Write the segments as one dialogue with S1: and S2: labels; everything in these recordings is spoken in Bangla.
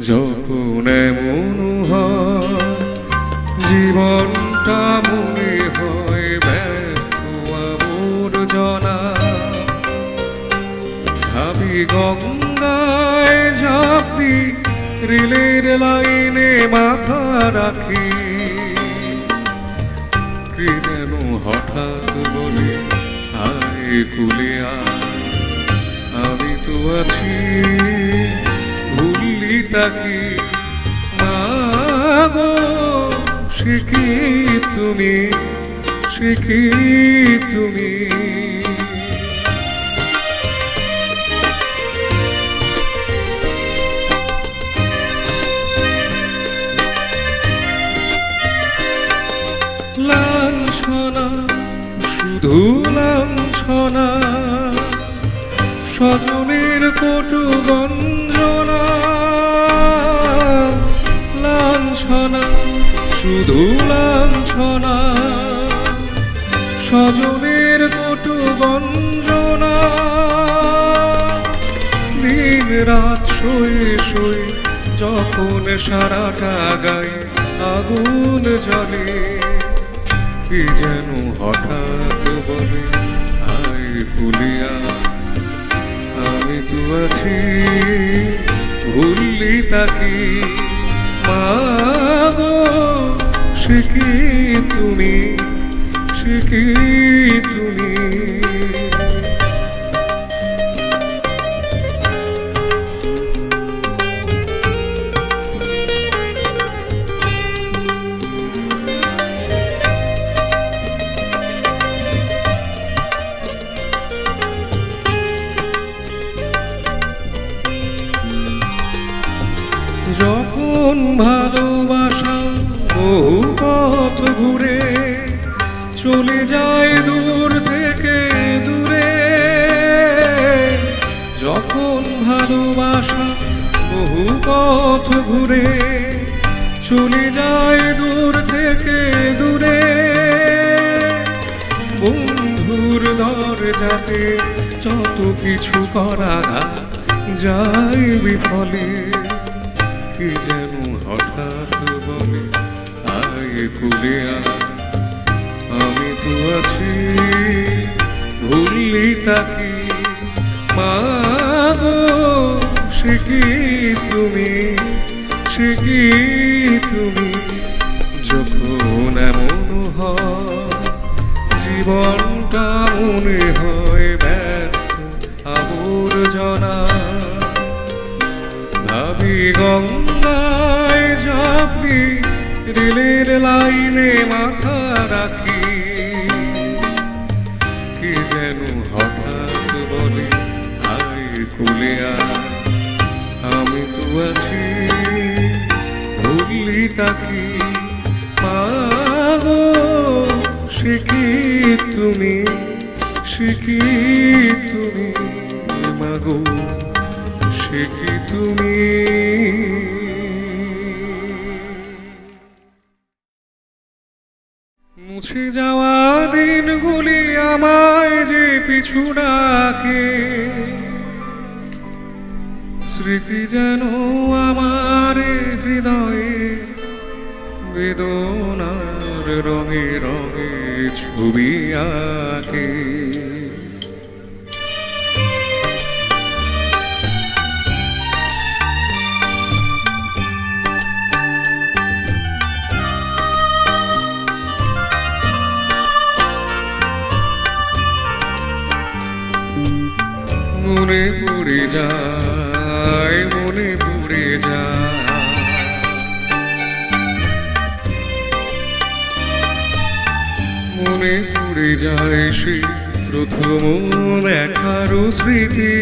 S1: যখন এমন হয় জীবনটা মনে হয় ব্যর্থ আবর্জনা, ভাবি গঙ্গায় ঝাঁপ দি, রেলের লাইনে মাথা রাখি, কে যেন হঠাৎ বলে আয় কুলে আয়, আমি তো আছি ভুললি তাকি, মাগো সে কি তুমি, সে কি তুমি। লাঞ্ছনা শুধু লাঞ্ছনা, স্বজনের কটু গঞ্জনা, লাঞ্ছনা শুধু লাঞ্ছনা, স্বজনের কটু গঞ্জনা, দিন রাত শুয়ে শুয়ে যখন সারাটা গায়ে আগুন জ্বলে, কি যেন হঠাৎ বলে আয় কুলিয়া, আমি তো আছি ভুললি তাকি, মাগো সে কি তুমি, সে কি তুমি। যখন ভালোবাসা বহু পথ ঘুরে চলে যায় দূর থেকে দূরে, যখন ভালোবাসা বহু পথ ঘুরে চলে যায় দূর থেকে দূরে, বন্ধুর দরজাতে যত কিছু করা যায় বিফলে, কি যেন হঠাৎ বলে আয় কুলে আয়, আমি তো আছি ভুললি তাকি, মাগো সে কি তুমি, সে কি তুমি। যখন এমন হয় জীবনটা মনে হয় ব্যর্থ আবর্জনা, ভাবি গঙ্গায় ঝাঁপ দি, রেলের লাইনে মাথা রাখি, কে যেন হঠাৎ বলে আয় কুলে আয়, আমি তো আছি ভুললি তাকি, মাগো সে কি তুমি, সে কি তুমি, মাগো সে কি তুমি। মুছে যাওয়া দিনগুলি আমায় যে পিছু ডাকে, স্মৃতি যেন আমার হৃদয়ে বেদনার রঙে রঙে ছবি আঁকে। মনে পড়ে যায়, মনে পড়ে যায়, মনে পড়ে যায় সেই প্রথম দেখার স্মৃতি,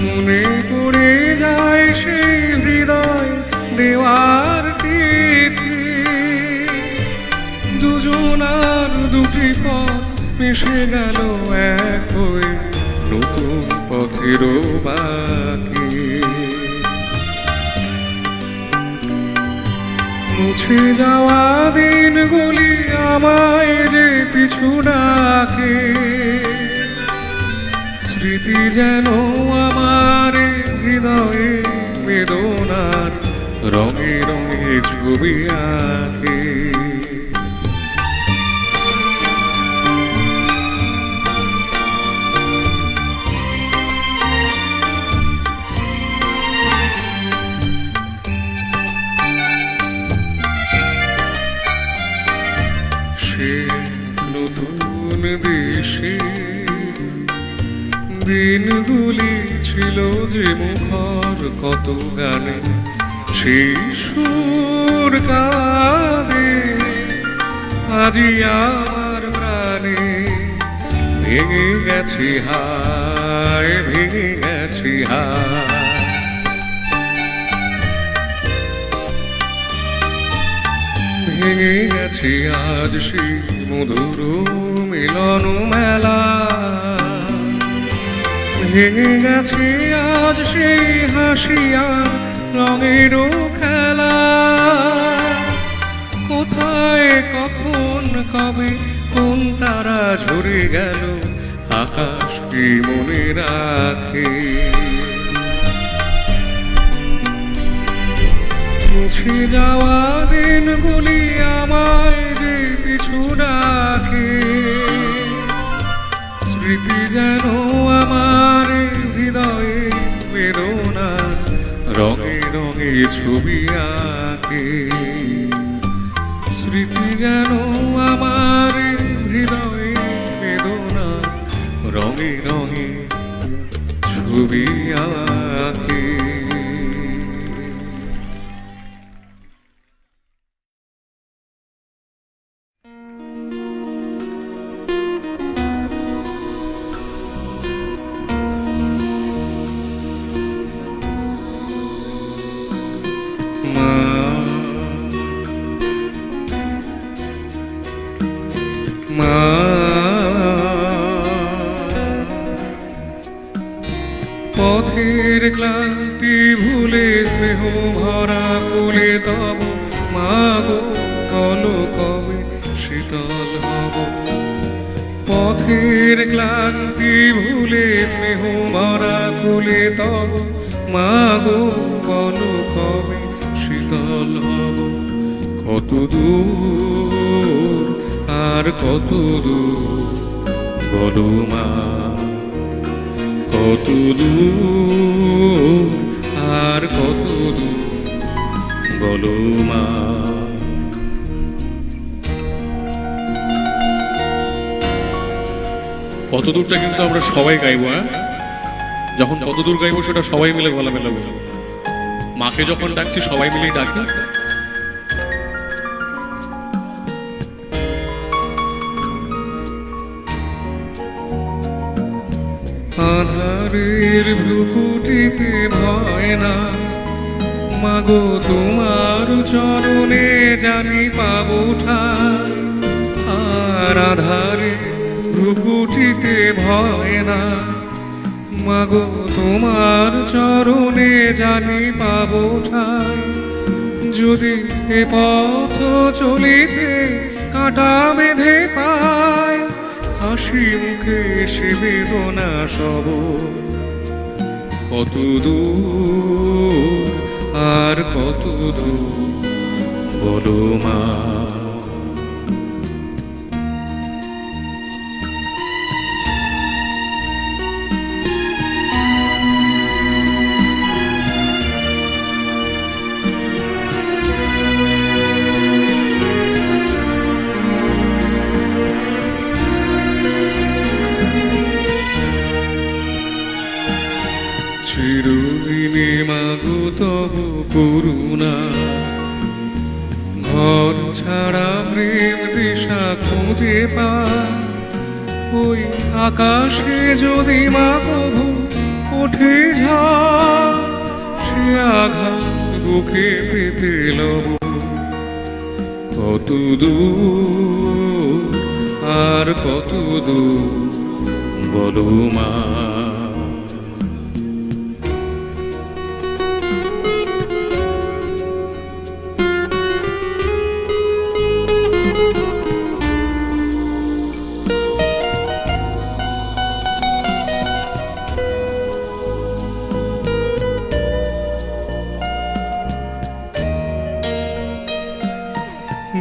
S1: মনে পড়ে যায় সেই হৃদয় দেওয়ার তিথি, দুজনার দুটি পথ মিশে গেল এক হয়ে নতুন পথের বাকি। মুছে যাওয়া দিনগুলি আমায় যে পিছু ডাকে, স্মৃতি যেন আমার হৃদয়ে রঙে রঙে ছবি আঁকে। সে নতুন দেশে দিনগুলি ছিল যে মুখর কত গানে, সেই সুর কাঁদে আজি আমার প্রাণে। ভেঙে গেছি হায়, ভেঙে গেছি হায়। ভেঙে গেছি আজ সেই মধুর মিলন মেলা। ভেঙে গেছে আজ সেই হাসিয়া রঙের খেলা। কোথায় কখন কবে কোন তারা ঝরে গেল, আকাশ কি মনে রাখে? মুছে যাওয়া দিনগুলি আমায় যে পিছু ডাকে। স্মৃতি যেন আমার হৃদয়ে বেদনা রঙে রঙে ছবি আঁকে। স্মৃতি যেন আমার হৃদয়ে বেদনা রঙে রঙে ছবি আঁকে। পথের ক্লান্তি ভুলে স্নেহ ভরা কোলে তব মাগো বলো কবে শীতল হব। পথের ক্লান্তি ভুলে স্নেহ ভরা কোলে তব মাগো বলো কবে শীতল হব। কত দূর আর কত দূর বলো মা, কত দূর আর কত দূর বলো মা। কত দূরটা কিন্তু আমরা সবাই গাইবো। যখন কত দূর গাইবো সেটা সবাই মিলে গলা মেলাবো। মাকে যখন ডাকছি সবাই মিলেই ডাকি। আধারের ভ্রুকুটিতে ভয় না মাগো তোমার চরণে জানি পাবো ঠাই। আর আধারে ভ্রুকুটিতে ভয় না মাগো তোমার চরণে জানি পাবো ঠাই। যদি এ পথ চলিতে কাঁটা বেঁধে পায়, হাসি মুখে সে বেদনা সব। কত দূর আর কত দূর বলো মা। চিরদিনে মাগো তবু করুণা, ঘর ছাড়া প্রেম দিশা খুঁজে পায়। ওই আকাশে যদি মা কভু ওঠে ঝড়, সে আঘাত বুকে পেতে লব। কত দূর আর কত দূর বলো মা।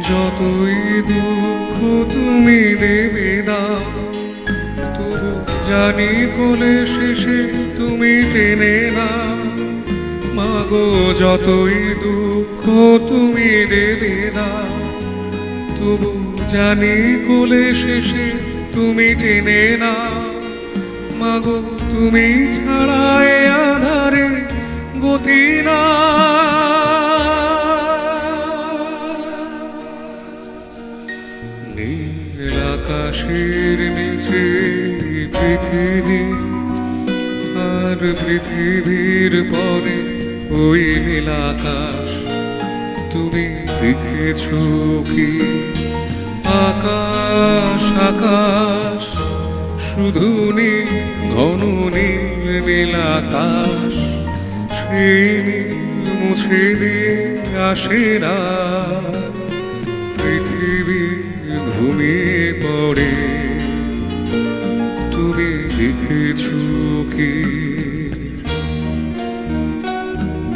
S1: যতই দুঃখ তুমি দেবে দাও, তবু জানি কোলে শেষে তুমি টেনে নাও। মাগো যতই দুঃখ তুমি দেবে দাও, তবু জানি কোলে শেষে তুমি টেনে নাও। মাগো তুমি ছাড়া এ আধারে গতি না। নীল আকাশের নিচে পৃথিবী, আর পৃথিবীর পরে ওই নীল আকাশ। তুমি দেখেছো কি আকাশ আকাশ, শুধু নীল ঘন নীল নীল আকাশ। সেই নীল মুছে দিয়ে আসে না, পৃথিবী ঘুমিয়ে পড়ে। তুমি দেখেছো কি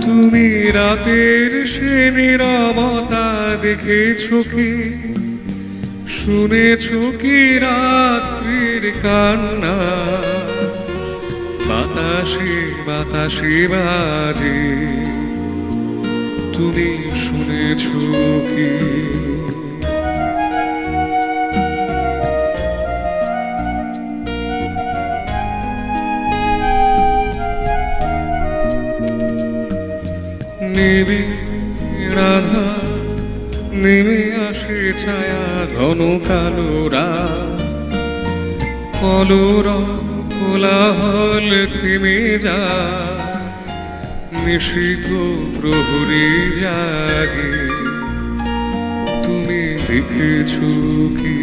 S1: তুমি রাতের সে নীরবতা দেখেছো কি, শুনেছো কি রাত্রির কান্না, বাতাসে বাতাসে বাজে। তুমি শুনেছো কি নেবে রাধা, নেমে আসে ছায়া ঘন কালো রাত। কলরব কোলাহল থেমে যায়, নিশীথ প্রহরী জাগে। তুমি দেখেছো কি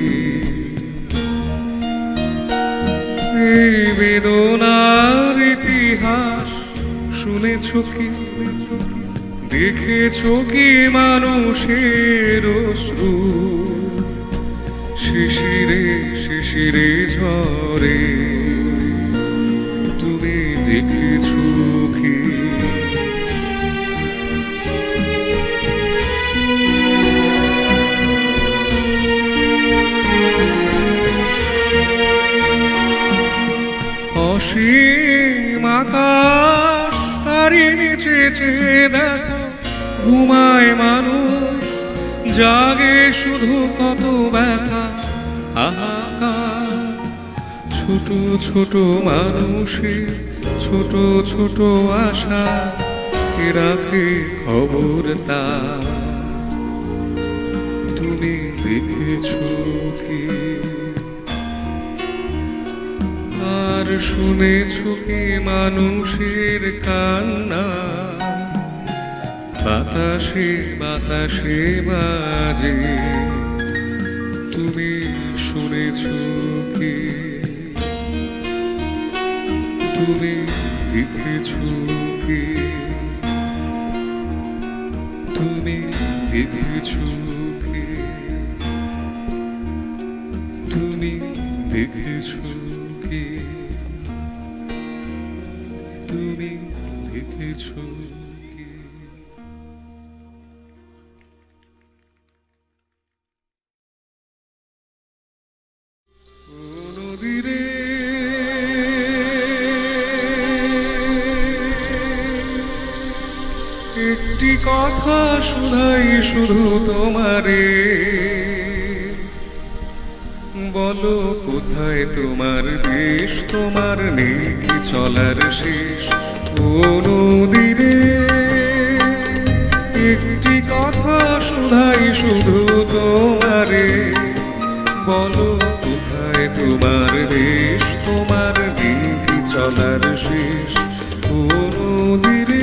S1: এই বেদনার ইতিহাস, শুনেছো কি দেখেছো কি মানুষের অশ্রু, শিশিরে শিশিরে ঝরে। তুমি দেখেছো কি অসীম আকাশ, তারই নিচে চেয়ে দেখো ঘুমায় মানুষ, জাগে শুধু কত ব্যথা হাহাকার। ছোট ছোট মানুষের ছোট ছোট আশা, কে রাখে খবর তা। তুমি দেখেছো কি আর শুনেছো কি মানুষের কান্না, বাতাসে বাতাসে বাজে। তুমি শুনেছো কি তুমি দেখেছো কি তুমি দেখেছো কি তুমি দেখেছো কি তুমি দেখেছো কি। নদীরে একটি কথা শোনাই শুধু তোমারে, বলো কোথায় তোমার দেশ, তোমার নেই কি চলার শেষ। ও নদীরে একটি কথা শোনাই শুধু তোমারে, বলো কোথায় তোমার দেশ, তোমার নেই কি চলার শেষ। ও নদীরে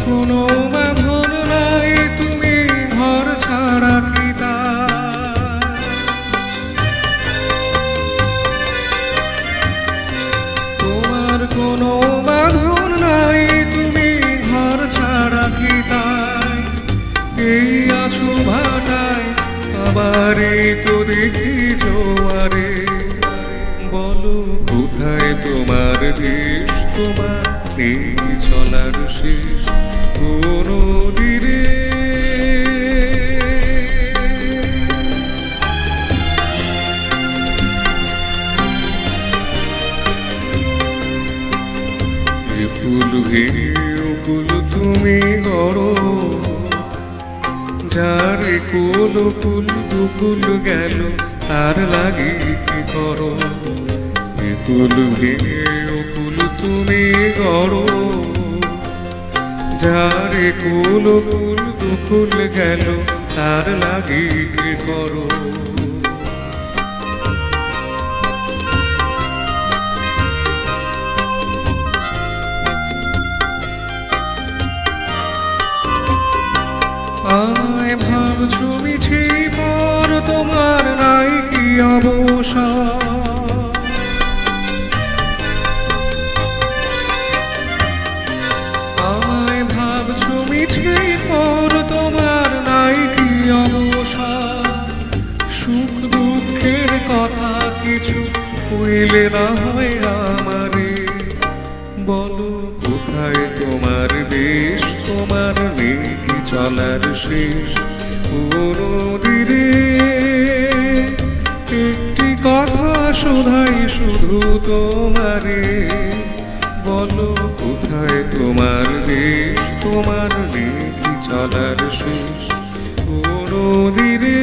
S1: কোনো বাঁধন নাই, তুমি ঘর ছাড়া কি তোমার কোনো বাঁধন নাই, তুমি আমারে তো দেখি জোয়ারে, বলো কোথায় তোমার দেশ, তোমার নেই চলার শেষ কোনো দিনে। ফুল ভেঙে ফুল তুমি গড়ো, যারে কুল ফুল দুকুল গেল তার লাগি কি করো। ফুল ভেঙে ফুল তুমি গড়ো, যারে কুল ফুল দুকুল গেল তার লাগি কি করো। আমায় ভাবছো মিছে পর তোমার নাই কি অবসর, আমায় ভাবছো মিছে পর তোমার নাই কি অবসর। সুখ দুঃখের কথা কিছু হইলে না হয় আমারে, বলো কোথায় তোমার দেশ, তোমার নেই চলার শেষ কোনো দিনে। একটি কথা শোধাই শুধু তোমারে, বলো কোথায় তোমার দেশ, তোমার নেই চলার শেষ কোনো দিনে।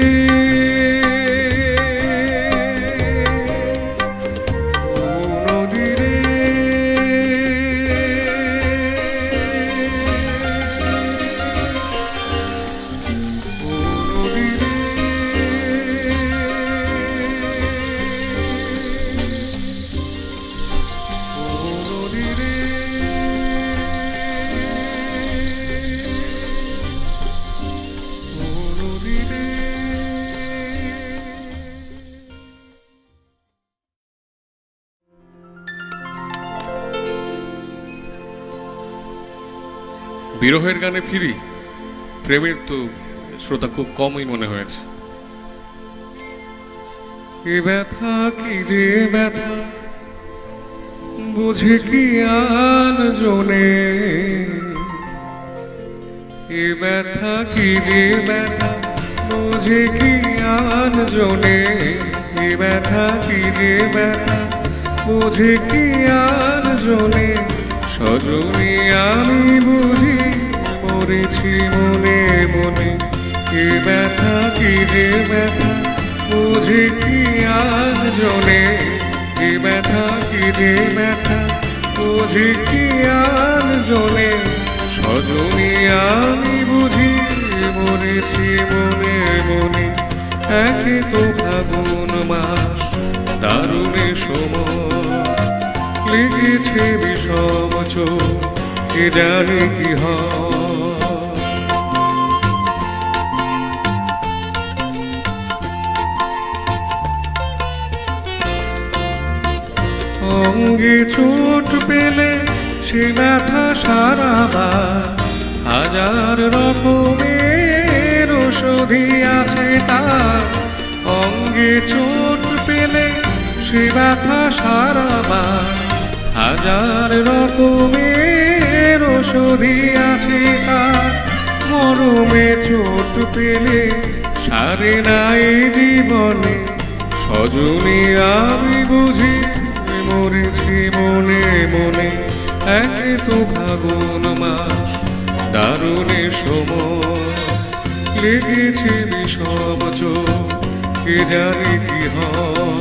S1: বিরহের গানে ফিরি, প্রেমের তো শ্রোতা খুব কমই মনে হয়েছে। এ ব্যথা কি যে ব্যথা বুঝে কি আন জনে, এ ব্যথা কি যে ব্যথা বুঝে কি আন জনে, এ ব্যথা কি যে ব্যথা বুঝে কি আন জনে। সজনী আমি বুঝি মরেছি মনে মনে, এ ব্যথা কি যে ব্যথা বুঝি কি আজ জনে, এ ব্যথা কি যে ব্যথা বুঝি কি আজ জনে। সজনী আমি বুঝি মরেছি মনে মনে, একে তো ফাগুন মাস দারুণে সময়, লেগেছে বিষম চোখ কে জানে কি হয়। অঙ্গে চোট পেলে সে ব্যথা সারাবার, হাজার রকমের ওষুধি আছে তার। অঙ্গে চোট পেলে সে ব্যথা সারাবার, হাজার রকমের ওষুধি আছে তার। মরমে চোট পেলে সারে নাই জীবনে, সজনী আমি বুঝি মরেছি মনে মনে। একে তো ফাগুন মাস দারুণে সময়, লেগেছে বিষম চোখ কে জানে কি হয়।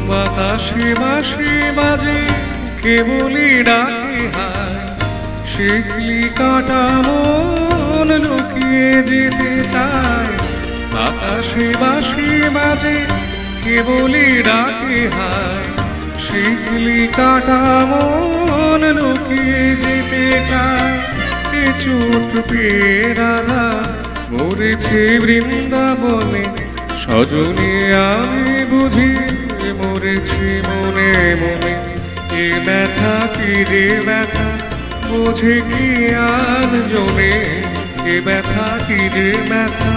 S1: বাতাসে বাঁশি বাজে কেবলই ডাকে হায়, শিকলি কাটা মন লুকিয়ে যেতে চায়। বাতাসে বাঁশি বাজে কেবলই ডাকে হায়, শিকলি কাটা মন লুকিয়ে যেতে চায়। এ চোট পেয়ে রাধা মরেছে বৃন্দাবনে, সজনে আমি বুঝি মরেছি মনে মনে। এ ব্যথা কি যে ব্যথা বোঝে কি আর জনে, এ ব্যথা কি যে ব্যথা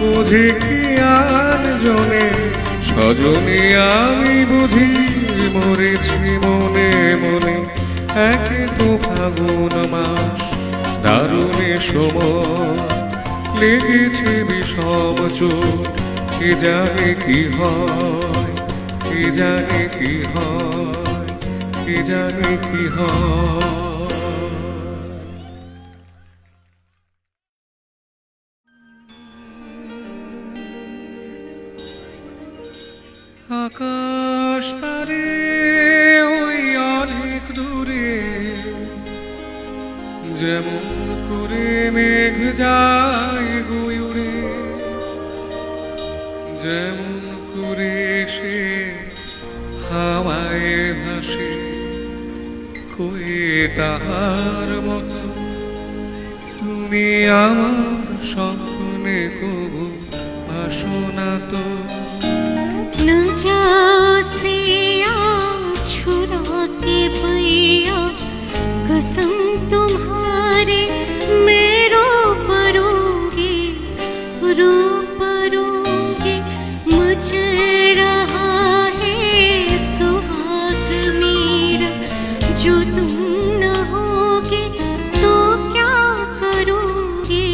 S1: বোঝে কি আর জনে। সজনে আমি বুঝি মরেছি মনে মনে। একে তো ফাগুন মাস দারুণে সময়, লেগেছে বিষম চোট, কে জানে কি হয়, কে জানে কি হয়, কে জানে কি হয়। আকাশ পারে ওই অনেক দূরে, যেমন করে মেঘ যায় গুয়ুরে, যেমন করে সে হাওয়ায় ভাসে, কই তাহার মতো তুমি আমার স্বপ্নে কবু আসো না তো।
S2: न जासिया छुरा के भैया, कसम तुम्हारे मैं रो परूंगी, रो परूंगी। मच रहा है सुहाग मेरा, जो तुम न होगे तो क्या करूंगी,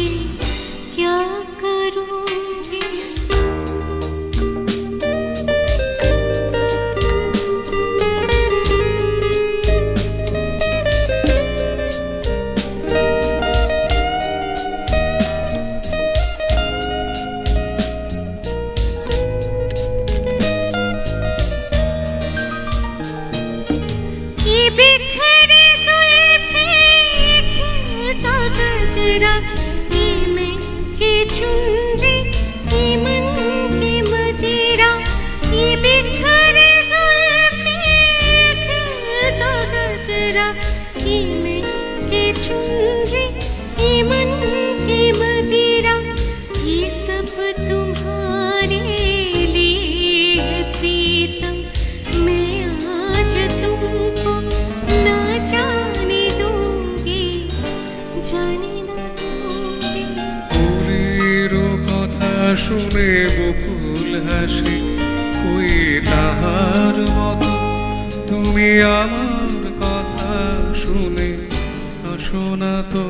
S2: क्या करूंगी। बिखरे जुल्फे खेलता गजरा, ये मैं के चुनरी, ये मन की मदिरा। ये बिखरे जुल्फे खेलता गजरा, ये मैं के चुनरी, ये मन की मदिरा। ये सब तुम्हारे लिए है प्रीतम, मैं आज तुमको ना जाने दूंगी, जाने ना दूंगी।
S1: ফুলের কথা শুনে বকুল হাসি, ওই তাহার মতো তুমি আমার কথা শুনে আসো না তো।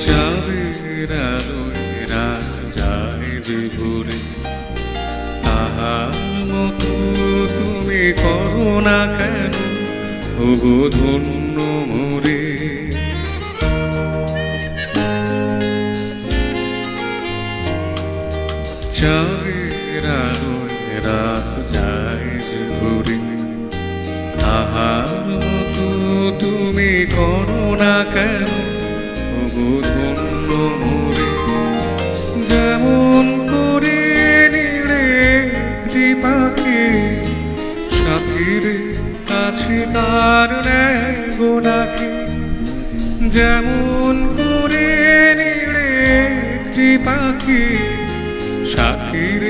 S1: চাঁদের আলোয় রাত যায় যে ভোরে, তাহার মতো তুমি করো না কেন ওগো ধন্য মোরে। চাঁদের আলোয় রাত যায় যে ভোরে, তাহার মতো তুমি করো না কেন ওগো ধন্য মোরে। যেমন করে নিড়ে একটি পাখি সাথীর কাছে তার নেয় গো নাকি, যেমন করে নিড়ে একটি পাখি সাথীর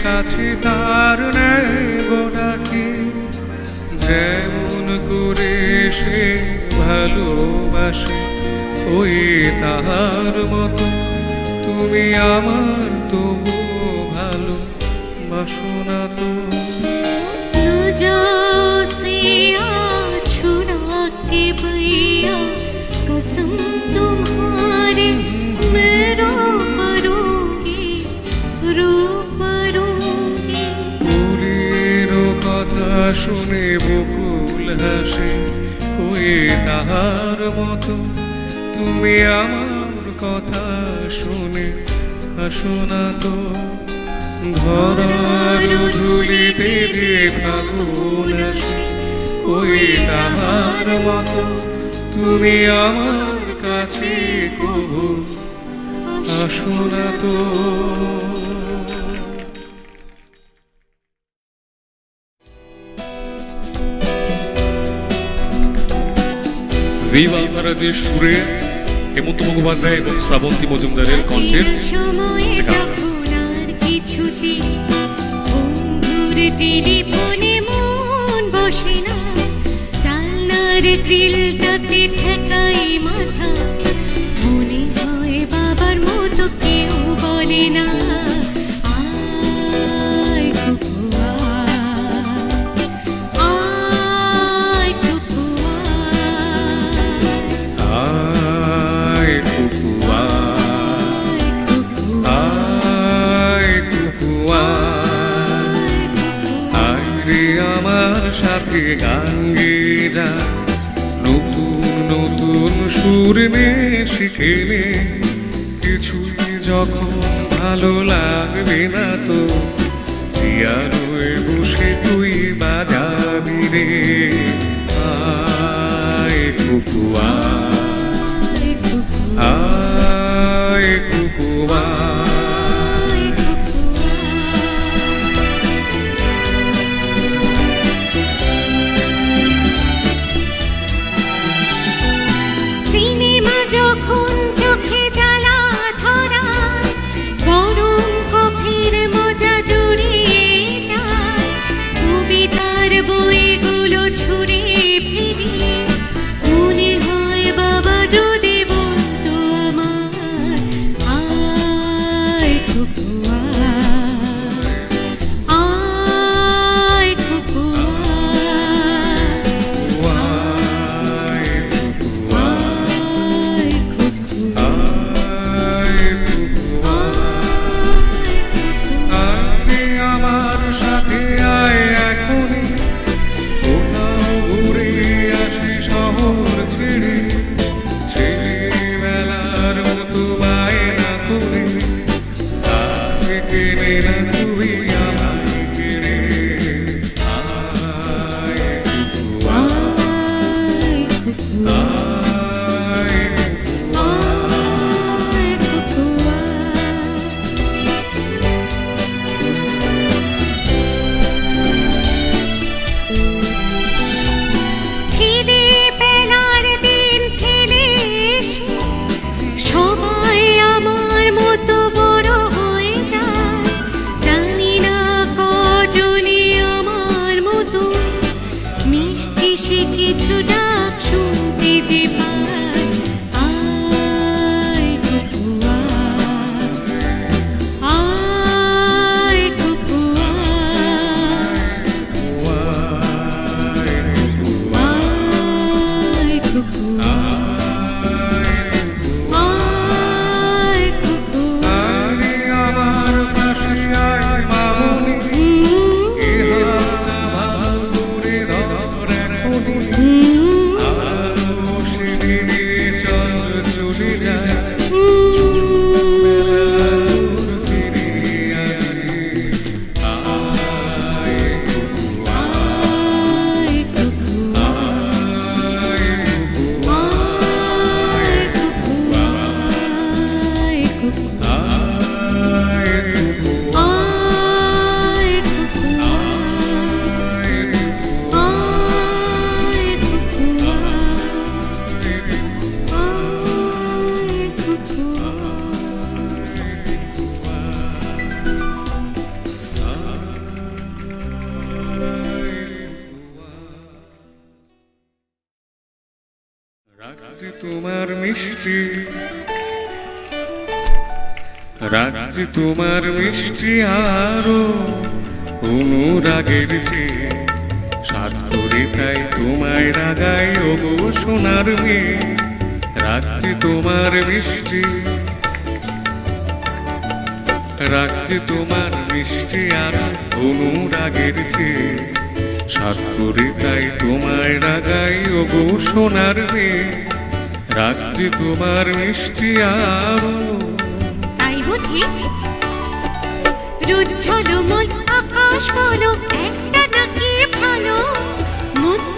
S1: কাছে তার নেয় গো নাকি। যেমন করে সে ভালোবাসে, ওই তাহার মতো তুমি আমার তবু ভালো বাসো না তো।
S2: न जासिया छुरा के भैया, कसम तुम्हारे मैं रो परूंगी, रो परूंगी।
S1: ফুলের কথা শুনে বকুল হাসে, ওই তাহার মতো তুমি আমার কথা শুনে আসো না তো। ধরার ঝুলিতে যে ফাগুন ওই তাহার মতো তুমি আমার কাছে কবু আসো না তো। ভি বালসারাজের সুরে হেমন্ত মুখোপাধ্যায় এবং শ্রাবন্তী মজুমদারের কণ্ঠের
S2: সময়
S1: গান।
S2: যখন আর কিছুতে বন্ধুর টেলিফোনে মন বসে না, জানলার গ্রিলটাতে ঠেকাই মাথা, মনে হয় বাবার মতো কেউ বলে না, আয় কুকু আয় কুকু
S1: আয় কুকুয়া আয় কুকুয়া আয় রে আমার সাথে গান গেয়ে যা, নতুন নতুন সুর নে শিখে নে, কিছুই যখন ভালো লাগবে না তো পিয়ানোয় বসে তুই বাজাবি রে, আয় কুকুয়া আয় কুকুয়া।
S2: সিনেমা যখন চোখে জ্বালা ধরা, গরম কফির মজা জুড়িয়ে যায়, কবিতার বইগুলো ছুঁড়ে ফিরি, মনে হয় বাবা যদি বলতো আমার, আয় কুকুয়া আয় কুকুয়া
S1: আয় কুকুয়া
S2: আয় কুকুয়া
S1: আয় কুকুয়া আয় আমার সাথে আয় এখনই, কোথাও ঘুরে আসি শহর ছেড়ে, ছেলেবেলার মতো বায়না করে, আজ থেকে নে না তুই আমায় কেড়ে, আয় কুকুয়া
S2: আয় কুকুয়া
S1: আয় কুকুয়া।
S2: আয় কুকুয়া ছিঁড়ে বেলার দিন ফেলে এসে সবাই আমার মতো বড় হয়ে যায়, জানি না কজনে আমার মতো মিষ্টি সে কিছু ডাক শুনতে যে পায়, আয় কুকুয়া আয় কুকুয়া আয় কুকুয়া আয় কুকুয়া
S1: আরে আমার পাশে আয় মামনি, এ হাতটা ভালো করে ধর এখনই, আলো সেদিনে চল চলে যায়, ছোটবেলার ফিরে আসি, আয় কুকুয়া
S2: আয় কুকুয়া
S1: আয় কুকুয়া
S2: আয় কুকুয়া আয় কুকুয়া
S1: আয় কুকুয়া
S2: আয় কুকুয়া আয় কুকুয়া আয় কুকুয়া
S1: রাজ্যে তোমার মিষ্টি, রাজ্যে তোমার মিষ্টি আরো অনুরাগের চেয়ে, সাত করে তাই তোমায় রাগাই ওগো সোনার মেয়ে, রাজ্যে তোমার মিষ্টি, রাজ্যে তোমার মিষ্টি আরো অনুরাগের চেয়ে, সাত করে তাই তোমায় রাগাই ওগো সোনার মেয়ে, রাজ্যে তোমার মিষ্টি আরো।
S2: তাই বুঝি রুজ্জ্বল মন আকাশ বলো একটা নাকি ভালো, মুক্ত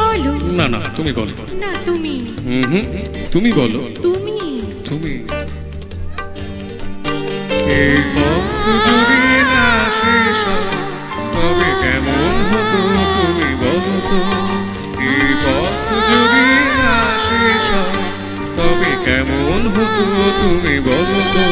S2: বলো।
S1: না না, তুমি বলো।
S2: না তুমি।
S1: হুম, তুমি বলো।
S2: তুমি।
S1: তুমি। এই পথ যদি না শেষ হয়, তবে কেমন হতো তুমি বলো তো। এই পথ যদি না শেষ হয়, তবে কেমন হতো তুমি বলো তো।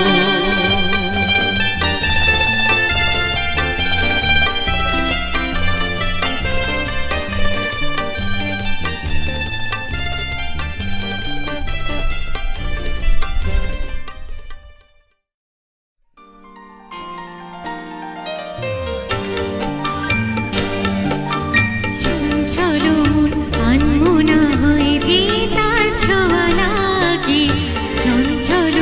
S2: চলো আনমনা হয়ে যে তার ছোঁয়া লাগে। চঞ্চল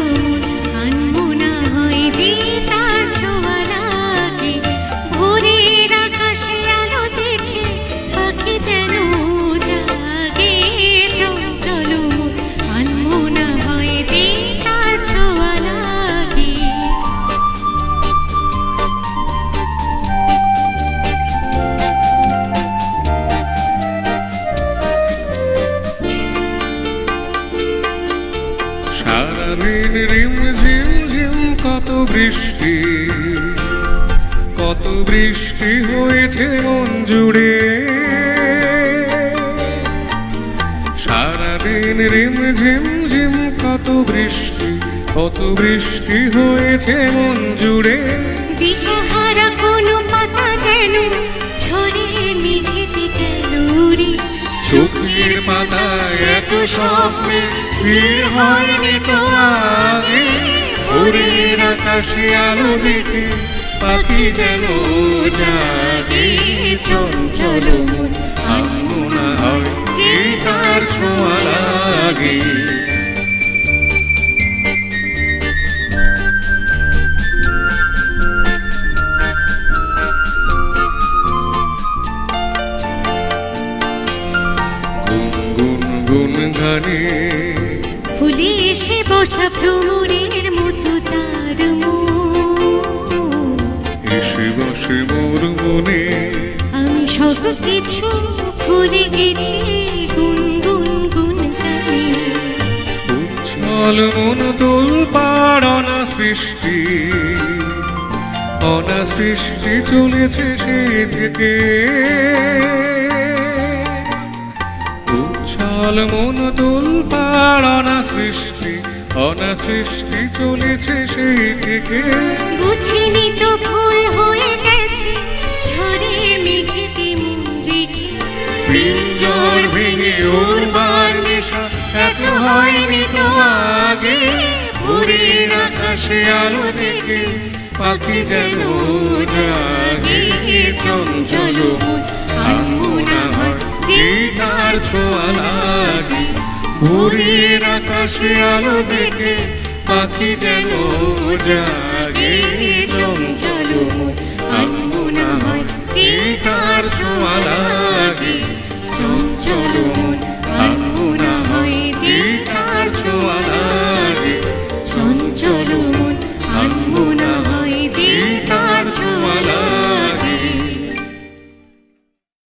S2: আনমনা হয়ে যে তার ছোঁয়া লাগে। ভোরের আকাশে আলো দেখে পাখি যেন জাগে। চঞ্চল আনমনা হয়ে যে তার ছোঁয়া লাগে।
S1: সারাদিন রিম ঝিম ঝিম কত বৃষ্টি, কত বৃষ্টি হয়েছে মন জুড়ে। সারাদিন রিম ঝিম ঝিম কত বৃষ্টি, কত বৃষ্টি হয়েছে মন জুড়ে।
S2: দিশাহারা কোনো পাতা যেন ঝরে নিভৃতে গেল রে।
S1: চোখের পাতায় এত স্বপ্নে ভিড় হয়নি তো আগে। ভোরের আকাশে আলো দেখে পাখি যেন জাগে। চঞ্চল আনমনা হয় যে তার ছোঁয়া লাগে। গুন গুন গানে
S2: ফুলে এসে বসা ভ্রমরের মতো তার মন।
S1: এসে বসে মোর মনে।
S2: আমি সব কিছু ভুলে গেছি গুনগুন গুন গানে।
S1: উচ্ছল মন তোল পার অনা সৃষ্টি, অনা সৃষ্টি চলেছে সেই থেকে। উচ্ছল মন তোল পার অনা সৃষ্টি, অনা সৃষ্টি চলেছে সেই থেকে।
S2: বুঝিনি তো ভুল হয়ে গেছে ঝড়ে মেঘেতে মন রেখে।
S1: পিঞ্জর ভেঙে ওর বার নেশা এত হয়নি তো আগে। ভোরের আকাশে আলো দেখে পাখি যেন জাগে। চঞ্চল আনমনা হয় যে তার ছোঁয়া লাগে। ভোরের আকাশে আলো দেখে পাখি যেন জাগে। চঞ্চল আনমনা হয় যে তার ছোঁয়া লাগে। চঞ্চল